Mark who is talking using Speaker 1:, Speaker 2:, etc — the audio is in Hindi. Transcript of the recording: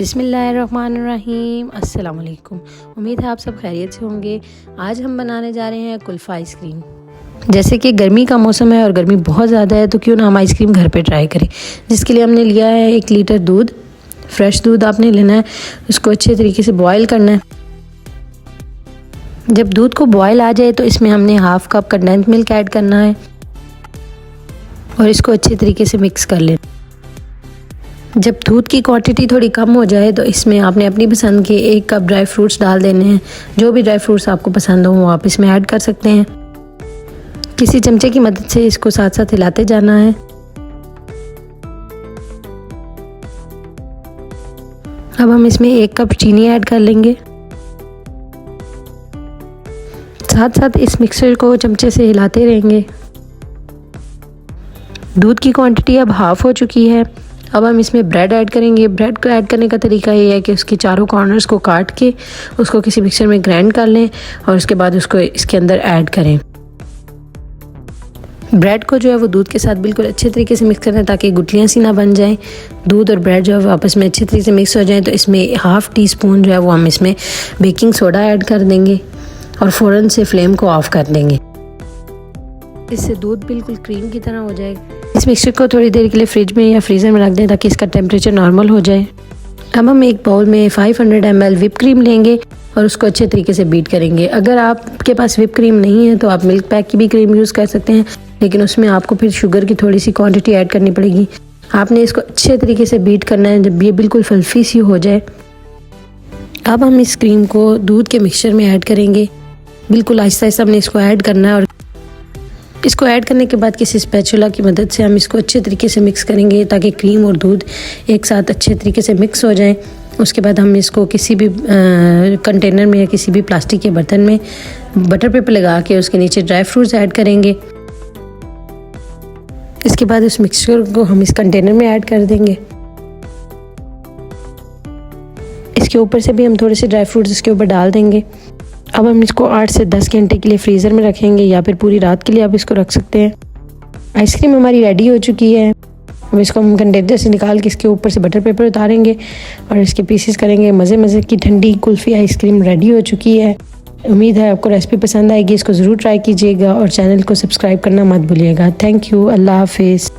Speaker 1: बिस्मिल्लाहिर्रहमानिर्रहीम। अस्सलाम वालेकुम। उम्मीद है आप सब खैरियत से होंगे। आज हम बनाने जा रहे हैं कुल्फ़ा आइसक्रीम। जैसे कि गर्मी का मौसम है और गर्मी बहुत ज़्यादा है, तो क्यों ना हम आइसक्रीम घर पे ट्राई करें। जिसके लिए हमने लिया है 1 लीटर दूध। फ्रेश दूध आपने लेना है, उसको अच्छे तरीके से बॉयल करना है। जब दूध को बॉयल आ जाए तो इसमें हमने half cup condense milk add करना है और इसको अच्छे तरीके से मिक्स कर लेना। जब दूध की क्वांटिटी थोड़ी कम हो जाए तो इसमें आपने अपनी पसंद के 1 कप ड्राई फ्रूट्स डाल देने हैं। जो भी ड्राई फ्रूट्स आपको पसंद हो वो आप इसमें ऐड कर सकते हैं। किसी चमचे की मदद से इसको साथ साथ हिलाते जाना है। अब हम इसमें 1 कप चीनी ऐड कर लेंगे। साथ साथ इस मिक्सचर को चमचे से हिलाते रहेंगे। दूध की क्वांटिटी अब हाफ़ हो चुकी है। अब हम इसमें ब्रेड ऐड करेंगे। ब्रेड को ऐड करने का तरीका ये है कि उसके चारों कॉर्नर्स को काट के उसको किसी मिक्सर में ग्राइंड कर लें और उसके बाद उसको इसके अंदर ऐड करें। ब्रेड को जो है वो दूध के साथ बिल्कुल अच्छे तरीके से मिक्स करें ताकि गुठलियाँ सी ना बन जाएं। दूध और ब्रेड जो है वो आपस में अच्छे तरीके से मिक्स हो जाएं तो इसमें हाफ़ टी स्पून जो है वो हम इसमें बेकिंग सोडा ऐड कर देंगे और फ़ौरन से फ्लेम को ऑफ़ कर देंगे। इससे दूध बिल्कुल क्रीम की तरह हो जाएगा। इस मिक्सचर को थोड़ी देर के लिए फ्रिज में या फ्रीज़र में रख दें ताकि इसका टेम्परेचर नॉर्मल हो जाए। अब हम एक बाउल में 500 ml व्हिप क्रीम लेंगे और उसको अच्छे तरीके से बीट करेंगे। अगर आपके पास व्हिप क्रीम नहीं है तो आप मिल्क पैक की भी क्रीम यूज़ कर सकते हैं, लेकिन उसमें आपको फिर शुगर की थोड़ी सी क्वांटिटी ऐड करनी पड़ेगी। आपने इसको अच्छे तरीके से बीट करना है जब ये बिल्कुल फल्फी सी हो जाए। अब हम इस क्रीम को दूध के मिक्सचर में ऐड करेंगे। बिल्कुल आहिस्ता आहिस्ता हमने इसको ऐड करना है और इसको ऐड करने के बाद किसी स्पैचुला की मदद से हम इसको अच्छे तरीके से मिक्स करेंगे ताकि क्रीम और दूध एक साथ अच्छे तरीके से मिक्स हो जाएं। उसके बाद हम इसको किसी भी कंटेनर में या किसी भी प्लास्टिक के बर्तन में बटर पेपर लगा के उसके नीचे ड्राई फ्रूट्स ऐड करेंगे। इसके बाद उस मिक्सचर को हम इस कंटेनर में ऐड कर देंगे। इसके ऊपर से भी हम थोड़े से ड्राई फ्रूट्स इसके ऊपर डाल देंगे। अब हम इसको 8 से 10 घंटे के लिए फ्रीज़र में रखेंगे या फिर पूरी रात के लिए आप इसको रख सकते हैं। आइसक्रीम हमारी रेडी हो चुकी है। अब इसको हम कंटेनर से निकाल के इसके ऊपर से बटर पेपर उतारेंगे और इसके पीसेस करेंगे। मज़े मज़े की ठंडी कुल्फ़ी आइसक्रीम रेडी हो चुकी है। उम्मीद है आपको रेसिपी पसंद आएगी। इसको ज़रूर ट्राई कीजिएगा और चैनल को सब्सक्राइब करना मत भूलिएगा। Thank you. अल्लाह हाफिज़।